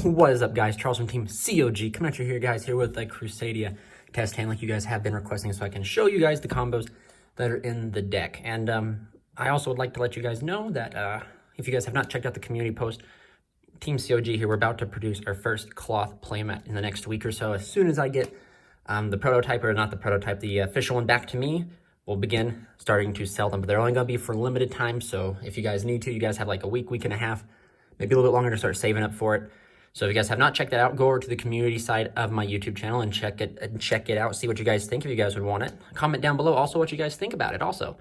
What is up, guys? Charles from Team COG coming at you here, guys, here with the Crusadia test hand like you guys have been requesting, so I can show you guys the combos that are in the deck. And I also would like to let you guys know that if you guys have not checked out the community post, Team COG here, we're about to produce our first cloth playmat in the next week or so. As soon as I get the prototype, or not the prototype, the official one back to me, we'll begin starting to sell them. But they're only going to be for limited time, so if you guys need to, you guys have like a week and a half, maybe a little bit longer to start saving up for it. So if you guys have not checked that out, go over to the community side of my YouTube channel and check it out. See what you guys think, if you guys would want it. Comment down below also what you guys think about it also.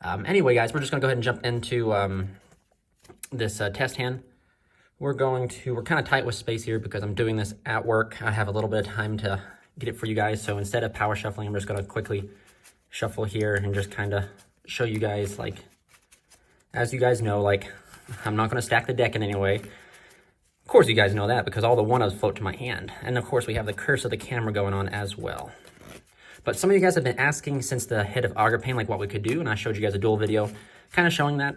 Anyway, guys, we're just going to go ahead and jump into this test hand. We're kind of tight with space here because I'm doing this at work. I have a little bit of time to get it for you guys. So instead of power shuffling, I'm just going to quickly shuffle here and just kind of show you guys, like, as you guys know, like, I'm not going to stack the deck in any way. Of course, you guys know that because all the one-ofs float to my hand. And of course, we have the curse of the camera going on as well. But some of you guys have been asking since the hit of Auger Pain, like, what we could do. And I showed you guys a duel video kind of showing that.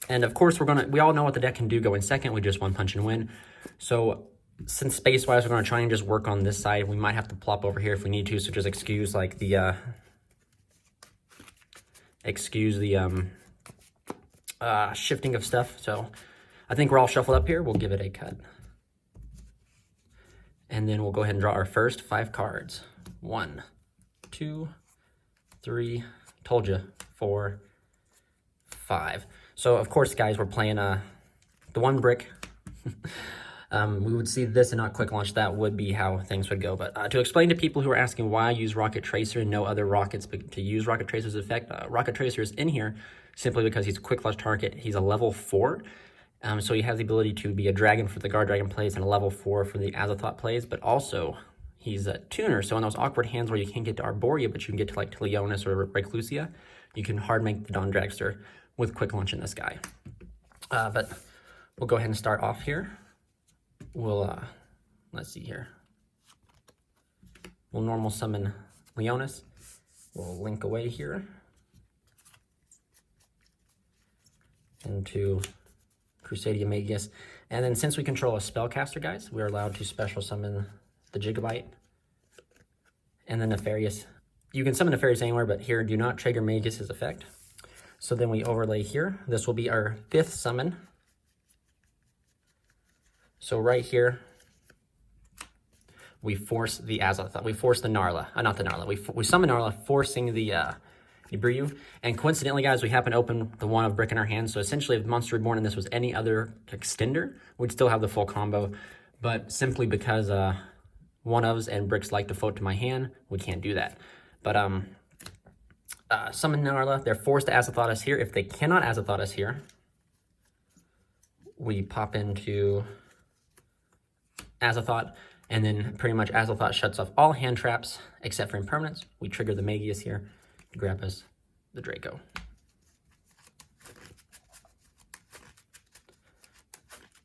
And of course, we all know what the deck can do going second. We just one punch and win. So since space-wise, we're going to try and just work on this side. We might have to plop over here if we need to. So just excuse, like, the shifting of stuff. So I think we're all shuffled up here. We'll give it a cut. And then we'll go ahead and draw our first 5 cards. 1, 2, 3, told you, 4, 5. So of course, guys, we're playing the one brick. We would see this and not quick launch. That would be how things would go. But to explain to people who are asking why I use Rocket Tracer and no other rockets to use Rocket Tracer's effect, Rocket Tracer is in here simply because he's a quick launch target. He's a level 4. So he has the ability to be a dragon for the Guard Dragon plays and a level 4 for the Azathoth plays, but also he's a tuner. So in those awkward hands where you can't get to Arborea, but you can get to like Leonis or Reclusia, you can hard make the Dawn Dragster with quick launch in this guy. But we'll go ahead and start off here. We'll, let's see here. We'll normal summon Leonis. We'll link away here into Crusadia Magus. And then since we control a spellcaster, guys, we're allowed to special summon the Gigabyte and the Nefarious. You can summon Nefarious anywhere, but here do not trigger Magus's effect. So then we overlay here. This will be our 5th summon. So right here, we force the Azathoth. We force the Narla. Not the Narla. We summon Narla, forcing the Ibriu. And coincidentally, guys, we happen to open the one of brick in our hand. So essentially, if Monster Reborn and this was any other extender, we'd still have the full combo. But simply because one-ofs and bricks like to float to my hand, we can't do that. But summon Narla. They're forced to Azathoth us here. If they cannot Azathoth us here, we pop into Azathoth, and then pretty much Azathoth shuts off all hand traps except for impermanence. We trigger the Magus here to grab us the Draco.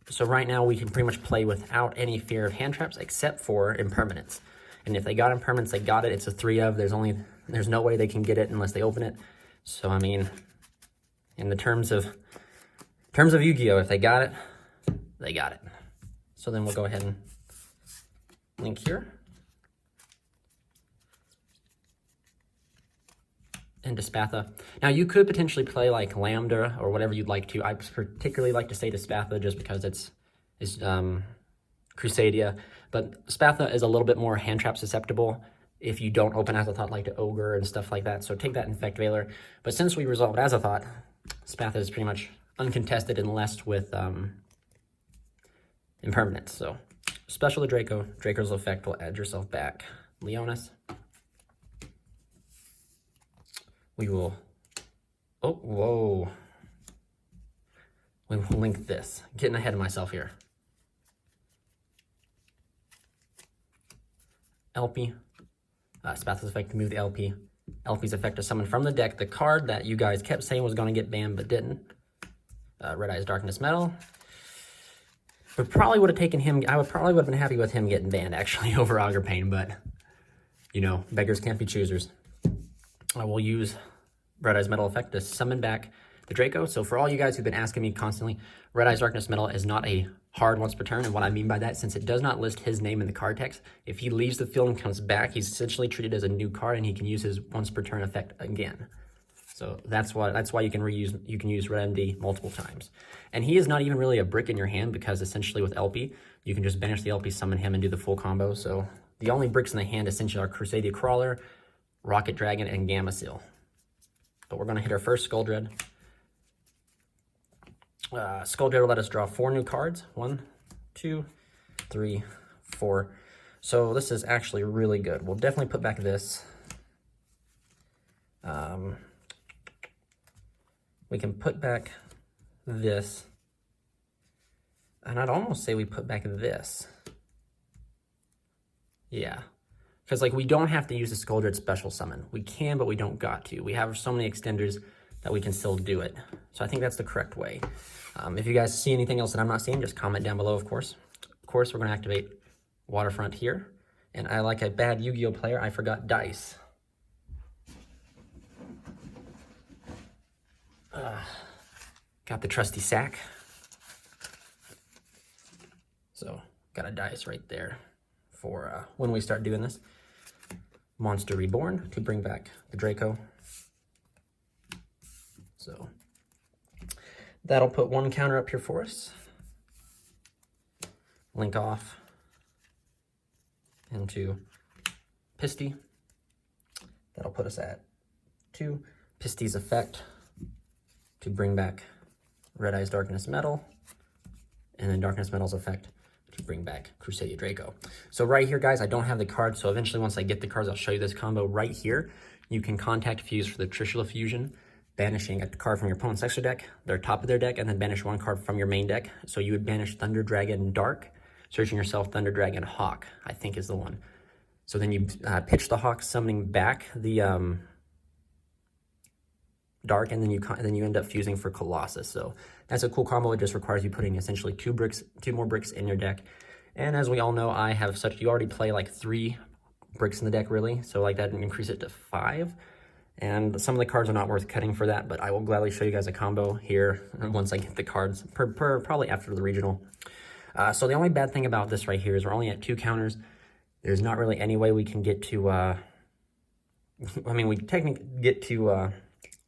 So right now we can pretty much play without any fear of hand traps except for impermanence. And if they got impermanence, they got it. It's a 3-of. There's no way they can get it unless they open it. So I mean, in the terms of Yu-Gi-Oh, if they got it, they got it. So then we'll go ahead and link here into Spatha. Now you could potentially play like Lambda or whatever you'd like to. I particularly like to say to Spatha just because it's Crusadia, but Spatha is a little bit more hand trap susceptible if you don't open Azathoth like to Ogre and stuff like that. So take that Infect Veiler. But since we resolved Azathoth, Spatha is pretty much uncontested unless with impermanence. So special the Draco. Draco's effect will add yourself back. Leonis. We will, oh, whoa. We will link this. Getting ahead of myself here. LP. Spatha's effect to move the LP. LP's effect to summon from the deck the card that you guys kept saying was going to get banned but didn't. Red Eyes Darkness Metal. But probably would have taken him, I probably would have been happy with him getting banned actually over Auger Pain, but you know, beggars can't be choosers. I will use Red Eyes Metal effect to summon back the Draco. So for all you guys who've been asking me constantly, Red Eyes Darkness Metal is not a hard once per turn. And what I mean by that, since it does not list his name in the card text, if he leaves the field and comes back, he's essentially treated as a new card, and he can use his once per turn effect again. So that's why you can use Red MD multiple times. And he is not even really a brick in your hand, because essentially with LP, you can just banish the LP, summon him, and do the full combo. So the only bricks in the hand essentially are Crusadia Crawler, Rocket Dragon, and Gamma Seal. But we're going to hit our first Skull Dread. Skull Dread will let us draw 4 new cards. 1, 2, 3, 4. So this is actually really good. We'll definitely put back this. We can put back this. And I'd almost say we put back this. Yeah. Because, like, we don't have to use the Skull Dread special summon. We can, but we don't got to. We have so many extenders that we can still do it. So I think that's the correct way. If you guys see anything else that I'm not seeing, just comment down below, of course. Of course, we're going to activate Waterfront here. And I, like a bad Yu-Gi-Oh player, I forgot dice. Got the trusty sack. So, got a dice right there for when we start doing this. Monster Reborn to bring back the Draco. So, that'll put 1 counter up here for us. Link off into Pisty. That'll put us at 2. Pisty's effect to bring back Red Eye's Darkness Metal. And then Darkness Metal's effect to bring back Crusadia Draco. So right here, guys, I don't have the cards, so eventually once I get the cards, I'll show you this combo right here. You can contact Fuse for the Trishula Fusion, banishing a card from your opponent's extra deck, their top of their deck, and then banish 1 card from your main deck. So you would banish Thunder Dragon Dark, searching yourself Thunder Dragon Hawk, I think is the one. So then you pitch the Hawk, summoning back the Dark, and then you end up fusing for Colossus. So that's a cool combo. It just requires you putting essentially 2 more bricks in your deck. And as we all know, I have you already play like 3 bricks in the deck, really. So like that, increase it to 5. And some of the cards are not worth cutting for that, but I will gladly show you guys a combo here once I get the cards, probably after the regional. So the only bad thing about this right here is we're only at 2 counters. There's not really any way we can get to, I mean, we technically get to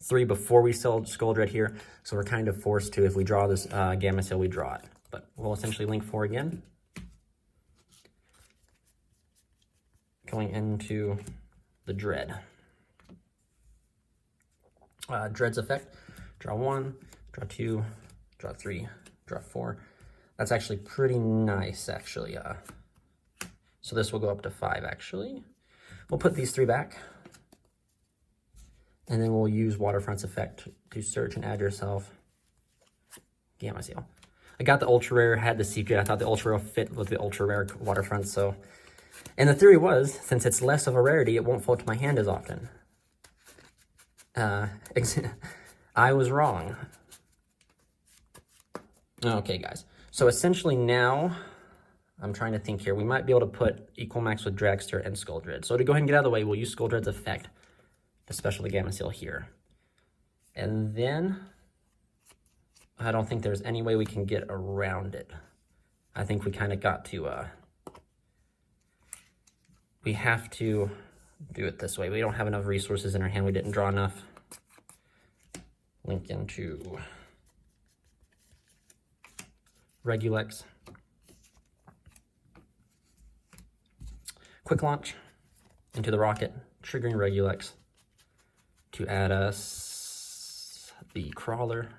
3 before we sell Skull Dread here, so we're kind of forced to, if we draw this Gamma Seal, we draw it. But we'll essentially link 4 again. Going into the Dread. Dread's effect, draw 1, draw 2, draw 3, draw 4. That's actually pretty nice, actually. So this will go up to 5, actually. We'll put these 3 back. And then we'll use Waterfront's effect to search and add yourself Gamma Seal. I got the Ultra Rare, had the Secret. I thought the Ultra Rare fit with the Ultra Rare Waterfront, so... And the theory was, since it's less of a rarity, it won't fall to my hand as often. I was wrong. Okay, guys. So essentially now, I'm trying to think here. We might be able to put Equal Max with Dragster and Skull Dread. So to go ahead and get out of the way, we'll use Skull Dread's effect, especially the Gamma Seal here. And then, I don't think there's any way we can get around it. I think we kind of got to, we have to do it this way. We don't have enough resources in our hand. We didn't draw enough. Link into Regulex. Quick launch into the Rocket, triggering Regulex to add us the Crawler.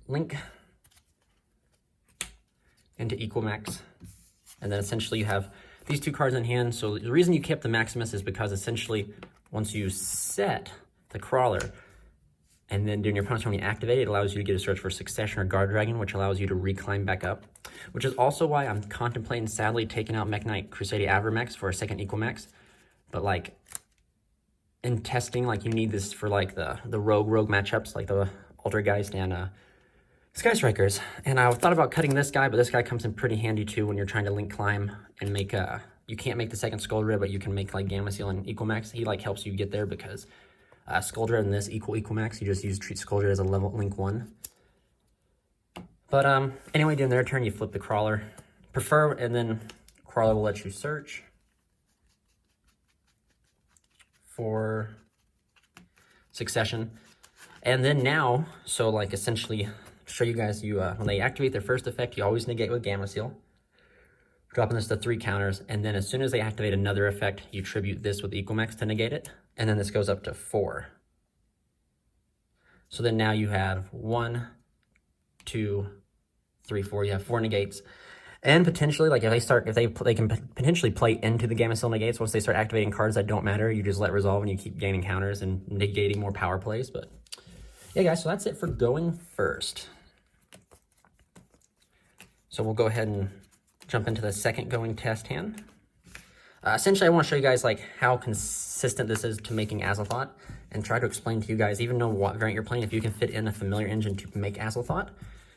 Link into Equal Max. And then essentially you have these 2 cards in hand. So the reason you kept the Maximus is because essentially once you set the Crawler and then during your opponent's turn when you activate it, it allows you to get a search for Succession or Guard Dragon, which allows you to reclimb back up. Which is also why I'm contemplating, sadly, taking out Mech Knight Crusadia Avermax for a second Equal Max. But like in testing, like you need this for like the rogue matchups, like the Altergeist and Sky Strikers. And I thought about cutting this guy, but this guy comes in pretty handy too when you're trying to link climb and make you can't make the second Skull but you can make like Gamma Seal and Equal Max. He like helps you get there because Skull and this Equal Max, you just treat Skull as a level link 1. But anyway, during their turn, you flip the Crawler. And then Crawler will let you search for Succession. And then now, so like essentially, show you guys, when they activate their first effect, you always negate with Gamma Seal, dropping this to 3 counters, and then as soon as they activate another effect, you tribute this with Equal Max to negate it, and then this goes up to 4. So then now you have 1, 2, 3, 4. You have 4 negates, and potentially, like if they can potentially play into the Gamma Seal negates once they start activating cards that don't matter. You just let resolve and you keep gaining counters and negating more power plays. But yeah, guys, so that's it for going first. So we'll go ahead and jump into the second going test hand. Essentially, I want to show you guys like how consistent this is to making Azathoth, and try to explain to you guys, even though what variant you're playing, if you can fit in a familiar engine to make Azathoth,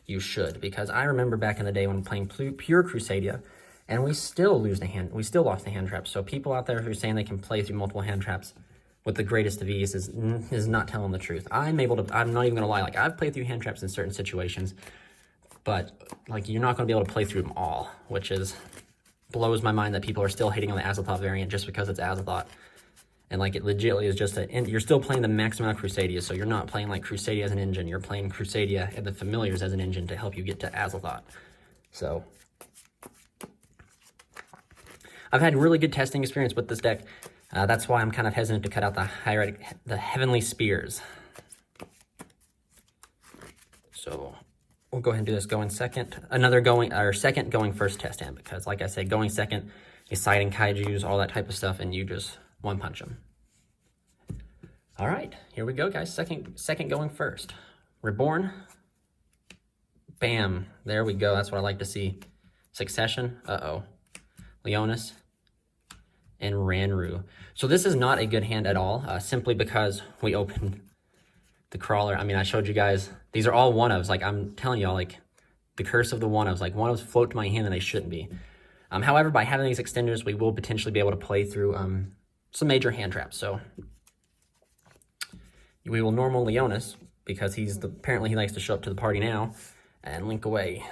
you should. Because I remember back in the day when playing pure Crusadia, and we still lost the hand traps. So people out there who are saying they can play through multiple hand traps with the greatest of ease is not telling the truth. I'm not even gonna lie, like I've played through hand traps in certain situations, but like you're not gonna be able to play through them all, which blows my mind that people are still hating on the Azathoth variant just because it's Azathoth. And like it legitimately is just you're still playing the max amount of Crusadia, so you're not playing like Crusadia as an engine, you're playing Crusadia and the familiars as an engine to help you get to Azathoth. So I've had really good testing experience with this deck. That's why I'm kind of hesitant to cut out the Heavenly Spears. So we'll go ahead and do this going second. Second going first test hand, because like I said, going second, you siding kaijus, all that type of stuff, and you just one punch them. All right, here we go, guys. Second going first. Reborn. Bam. There we go. That's what I like to see. Succession. Leonis. And Ranru. So this is not a good hand at all, simply because we opened the Crawler. I mean, I showed you guys, these are all one-ofs. Like, I'm telling y'all, like, the curse of the one-ofs. Like, one-ofs float to my hand and they shouldn't be. However, by having these extenders, we will potentially be able to play through some major hand traps. So we will normal Leonis, because apparently he likes to show up to the party now, and link away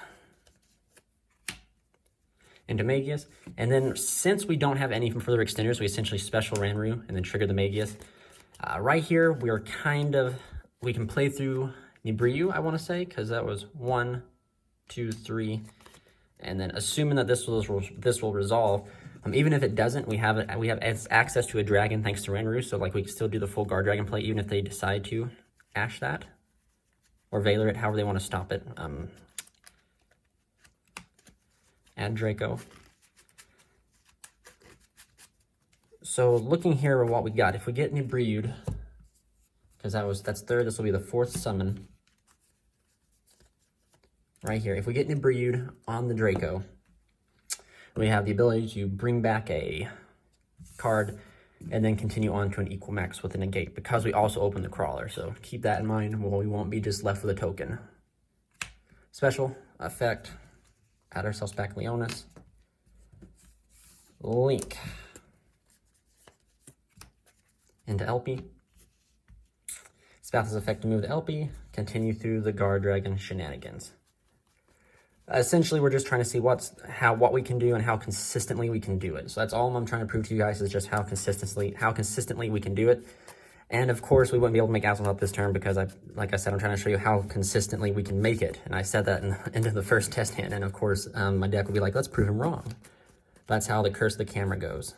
into Magius. And then since we don't have any from further extenders, we essentially special Ranru and then trigger the Magius. Right here, we can play through Nibriu, I want to say, because that was 1, 2, 3, and then assuming that this will resolve. Even if it doesn't, we have access to a dragon thanks to Ranru, so like we can still do the full guard dragon play even if they decide to Ash that or Valor it, however they want to stop it. Add Draco. So looking here at what we got, if we get Nibriu'd, because that's third, this will be the 4th summon. Right here, if we get Nibriu'd on the Draco, we have the ability to bring back a card and then continue on to an Equal Max with a negate, because we also open the Crawler. So keep that in mind. Well, we won't be just left with a token. Special effect. Add ourselves back Leonis. Link into LP. Spath's effect to move to LP. Continue through the Guard Dragon shenanigans. Essentially, we're just trying to see what we can do and how consistently we can do it. So that's all I'm trying to prove to you guys, is just how consistently we can do it. And of course, we wouldn't be able to make Azathoth this turn because, like I said, I'm trying to show you how consistently we can make it. And I said that into the first test hand. And of course, my deck would be like, let's prove him wrong. That's how the curse of the camera goes.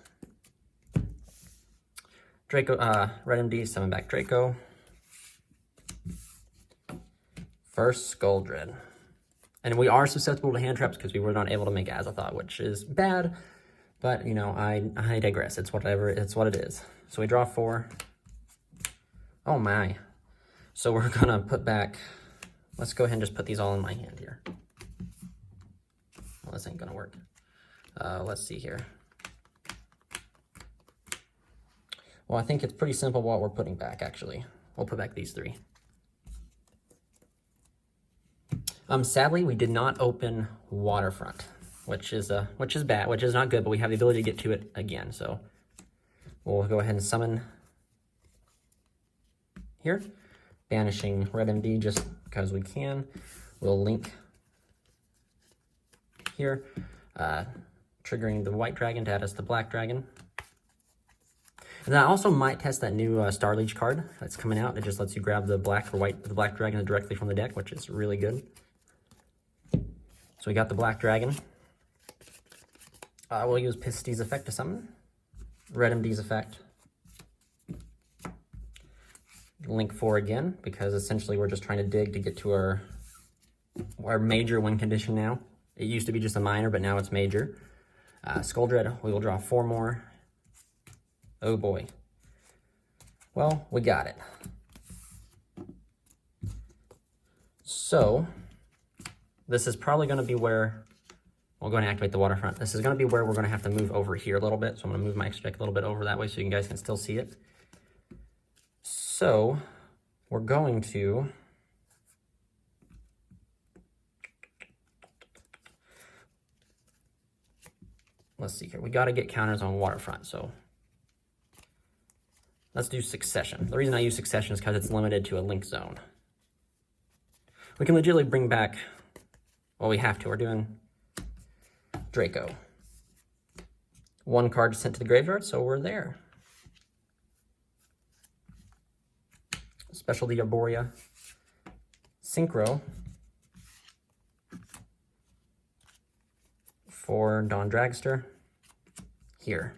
Draco, Red MD, summon back Draco. First Skull Dread. And we are susceptible to hand traps because we were not able to make Azathoth, which is bad. But, you know, I digress. It's what it is. So we draw 4. Oh my. So we're going to put back, let's go ahead and just put these all in my hand here. Well, this ain't going to work. Let's see here. Well, I think it's pretty simple what we're putting back, actually. We'll put back these 3. Sadly, we did not open Waterfront. which is bad, which is not good, but we have the ability to get to it again. So we'll go ahead and summon here, banishing red MD just because we can. We'll link here, triggering the white dragon to add us the black dragon. And then I also might test that new Star Leech card that's coming out. It just lets you grab the black or white, the black dragon directly from the deck, which is really good. So we got the black dragon. We'll use Pisty's effect to summon. Red MD's effect. Link 4 again, because essentially we're just trying to dig to get to our major win condition now. It used to be just a minor, but now it's major. Skull Dread, we will draw 4 more. Oh boy. Well, we got it. So, this is probably going to be where we'll go and activate the waterfront. This is going to be where we're going to have to move over here a little bit. So I'm going to move my extra deck a little bit over that way so you guys can still see it. So, we're going to... Let's see here. We got to get counters on waterfront, so... Let's do Succession. The reason I use Succession is because it's limited to a link zone. We can legitimately bring back... Well, we have to. We're doing Draco. 1 card sent to the graveyard, so we're there. Specialty Arborea. Synchro. For Dawn Dragster. Here.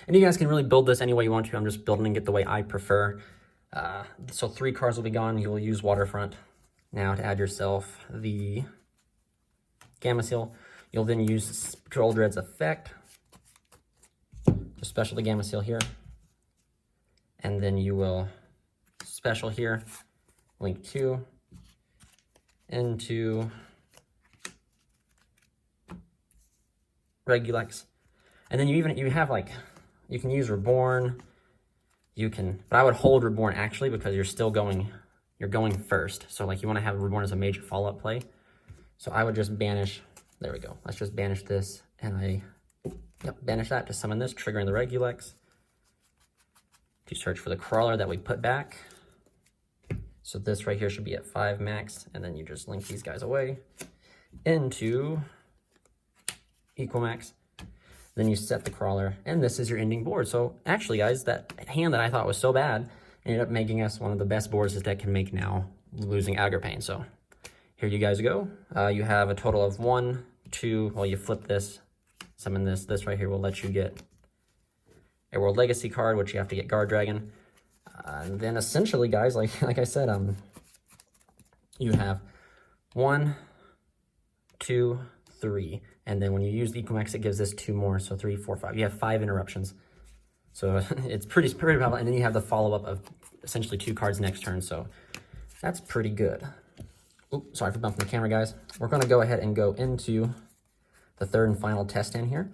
And you guys can really build this any way you want to. I'm just building it the way I prefer. So 3 cards will be gone. You will use Waterfront now to add yourself the Gamma Seal. You'll then use Troll Dread's effect. The Specialty Gamma Seal here. And then you will special here. Link 2 into Regulex. And then you have like... You can use Reborn, but I would hold Reborn actually because you're going first. So like you want to have Reborn as a major follow-up play. So I would just banish, there we go. Let's just banish this and banish that to summon this, triggering the Regulex. To search for the Crawler that we put back. So this right here should be at 5 max, and then you just link these guys away into equal max. Then you set the Crawler, and this is your ending board. So actually, guys, that hand that I thought was so bad ended up making us one of the best boards this deck can make now, losing Aggro Pain. So here you guys go. You have a total of 1, 2, well, you flip this, summon this. This right here will let you get a World Legacy card, which you have to get Guard Dragon. And then essentially, guys, like I said, you have 1, 2, 3. And then when you use the Equimax, it gives this 2 more. So 3, 4, 5. You have 5 interruptions. So it's pretty powerful. And then you have the follow-up of essentially 2 cards next turn. So that's pretty good. Oops, sorry for bumping the camera, guys. We're going to go ahead and go into the 3rd and final test in here.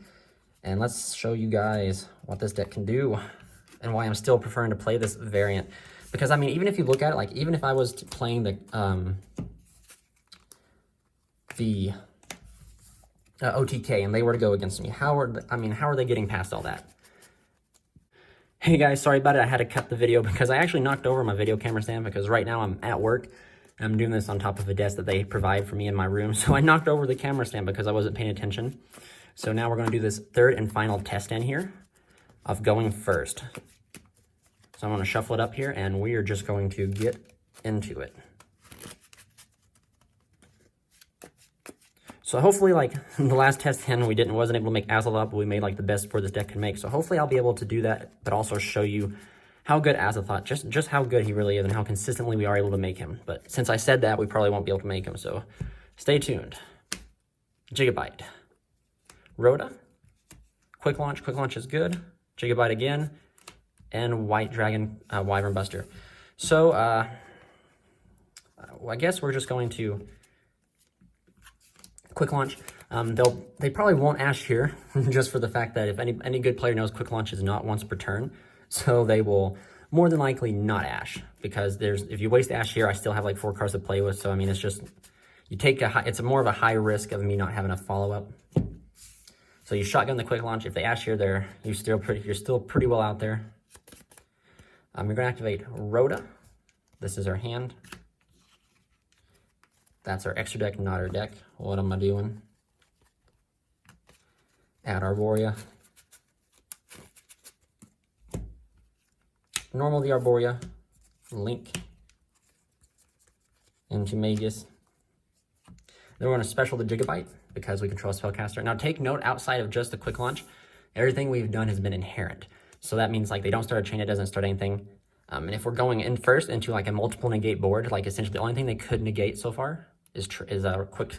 And let's show you guys what this deck can do and why I'm still preferring to play this variant. Because, I mean, even if you look at it, like, even if I was playing the OTK and they were to go against me, how are they getting past all that? Hey guys, sorry about it. I had to cut the video because I actually knocked over my video camera stand because right now I'm at work. I'm doing this on top of a desk that they provide for me in my room. So I knocked over the camera stand because I wasn't paying attention. So now we're going to do this 3rd and final test in here of going first. So I'm going to shuffle it up here and we are just going to get into it. So hopefully, like the last test hand, wasn't able to make Azathoth, but we made like the best board this deck can make. So hopefully I'll be able to do that, but also show you how good Azathoth, just how good he really is and how consistently we are able to make him. But since I said that, we probably won't be able to make him, so stay tuned. Gigabyte. Rhoda. Quick launch is good. Gigabyte again. And White Dragon Wyvern Buster. So, well, I guess we're just going to quick launch. They probably won't Ash here, just for the fact that if any good player knows quick launch is not once per turn, so they will more than likely not Ash, because if you waste Ash here, I still have like 4 cards to play with, so I mean, it's just, You take it's more of a high risk of me not having a follow-up. So you shotgun the quick launch. If they ash you're there, you're still pretty well out there. You're gonna activate Rhoda. This is our hand. That's our extra deck, not our deck. What am I doing? Add Arborea. Normal the Arborea. Link into Magus. Then we're going to special the Gigabyte because we control a spellcaster. Now take note, outside of just the quick launch, everything we've done has been inherent. So that means like they don't start a chain, it doesn't start anything. And if we're going in first into like a multiple negate board, like essentially the only thing they could negate so far is a quick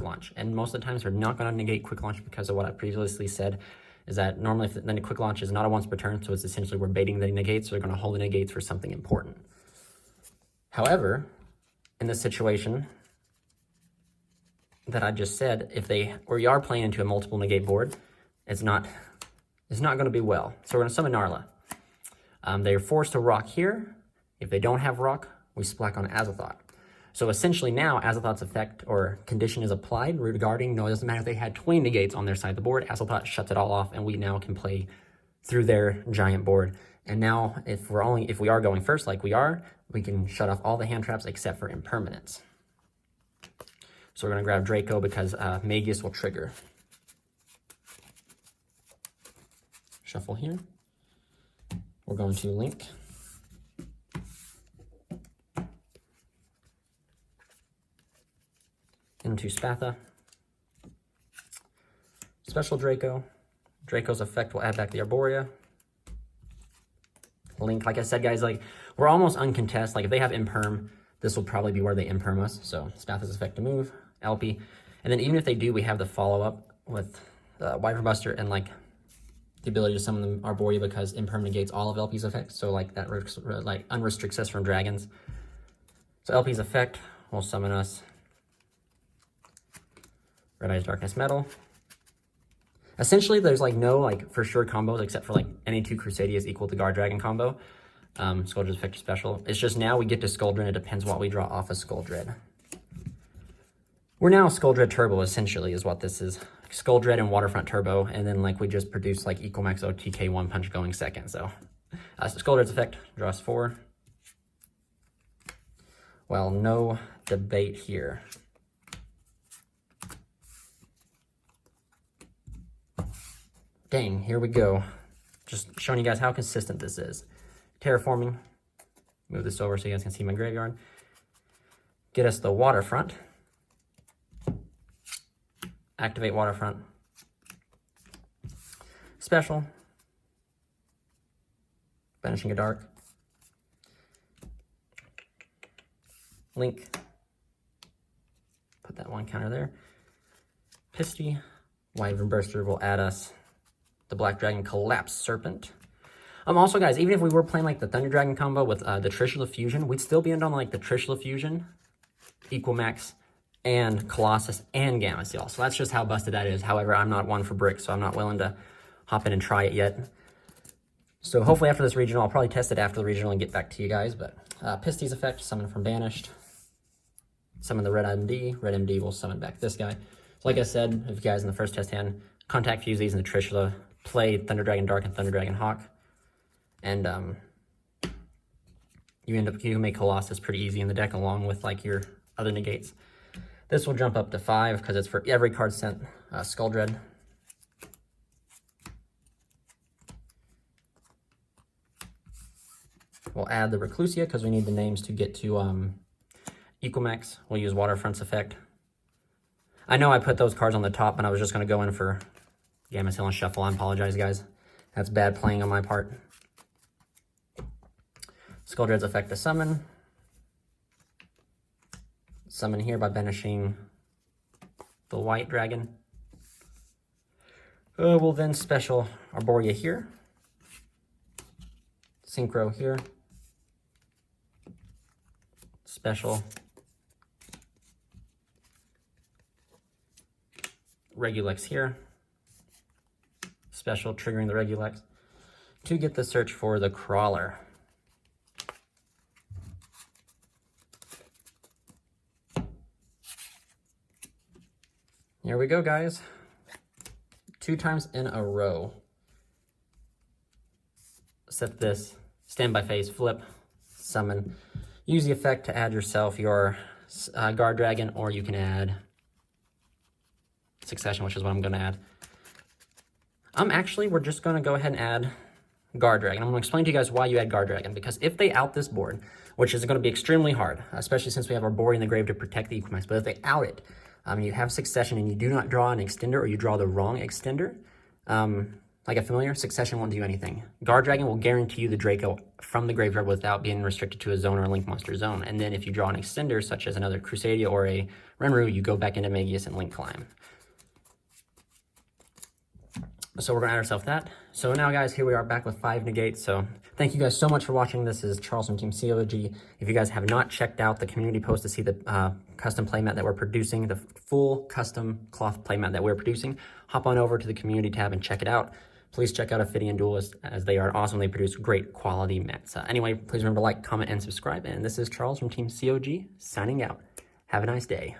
launch. And most of the times we're not going to negate quick launch because of what I previously said, is that normally then a quick launch is not a once per turn, so it's essentially we're baiting the negates, so they're going to hold the negates for something important. However, in this situation that I just said, if we are playing into a multiple negate board, it's not going to be well. So we're going to summon Narla. They're forced to rock here. If they don't have rock, we splack on Azathoth. So essentially now Azathoth's effect or condition is applied regarding, no, it doesn't matter if they had 20 negates on their side of the board, Azathoth shuts it all off and we now can play through their giant board. And now if we are going first like we are, we can shut off all the hand traps except for impermanence. So we're gonna grab Draco because Magus will trigger. Shuffle here. We're going to Link. Into Spatha. Special Draco. Draco's effect will add back the Arborea. Link, like I said, guys, like we're almost uncontested. Like if they have imperm, this will probably be where they imperm us. So Spatha's effect to move, LP. And then even if they do, we have the follow-up with Wyvern Buster and like the ability to summon the Arborea because imperm negates all of LP's effects. So like that like unrestricts us from dragons. So LP's effect will summon us Red Eyes Darkness Metal. Essentially, there's like no like for sure combos except for like any two Crusadias equal to Guard Dragon combo. Skuldred's effect is special. It's just now we get to Skuldred. It depends what we draw off of Skuldred. We're now Skuldred Turbo essentially is what this is. Skuldred and Waterfront Turbo, and then like we just produce like Equal Max OTK 1 punch going second. So Skuldred's effect draws 4. Well, no debate here. Dang, here we go. Just showing you guys how consistent this is. Terraforming. Move this over so you guys can see my graveyard. Get us the Waterfront. Activate Waterfront. Special. Banishing a Dark. Link. Put that one counter there. Pisty. Wyvern Burster will add us the Black Dragon Collapse Serpent. Also, guys, even if we were playing like the Thunder Dragon combo with the Trishula Fusion, we'd still be on like the Trishula Fusion, Equal Max, and Colossus, and Gamma Seal. So that's just how busted that is. However, I'm not one for brick, so I'm not willing to hop in and try it yet. So hopefully after this regional, I'll probably test it after the regional and get back to you guys. But Pisty's effect, summon from Banished. Summon the Red MD. Red MD will summon back this guy. So like I said, if you guys in the first test hand, contact fuse these in the Trishula, play Thunder Dragon Dark and Thunder Dragon Hawk. And you can make Colossus pretty easy in the deck along with like your other negates. This will jump up to 5 because it's for every card sent Skuldred. We'll add the Reclusia because we need the names to get to Equal Max. We'll use Waterfront's effect. I know I put those cards on the top and I was just going to go in for Gamma Seal and Shuffle. I apologize, guys. That's bad playing on my part. Skuldred's effect to summon. Summon here by banishing the White Dragon. We'll then special Arborea here. Synchro here. Special Regulex here. Special triggering the Regulex to get the search for the Crawler. Here we go, guys. 2 times in a row. Set this, standby phase, flip, summon. Use the effect to add yourself your guard dragon, or you can add succession, which is what I'm going to add. We're just going to go ahead and add guard dragon. I'm going to explain to you guys why you add guard dragon, because if they out this board, which is going to be extremely hard, especially since we have our board in the grave to protect the Equinox, but if they out it, you have succession and you do not draw an extender, or you draw the wrong extender, like a familiar, succession won't do anything. Guard dragon will guarantee you the Draco from the graveyard without being restricted to a zone or a link monster zone. And then if you draw an extender, such as another Crusadia or a Renru, you go back into Magius and link climb. So we're going to add ourselves that. So now, guys, here we are back with 5 negates. So thank you guys so much for watching. This is Charles from Team COG. If you guys have not checked out the community post to see the custom playmat that we're producing, the full custom cloth playmat that we're producing, hop on over to the community tab and check it out. Please check out OPHIDIAN Duelist, as they are awesome. They produce great quality mats. Anyway, please remember to like, comment, and subscribe. And this is Charles from Team COG signing out. Have a nice day.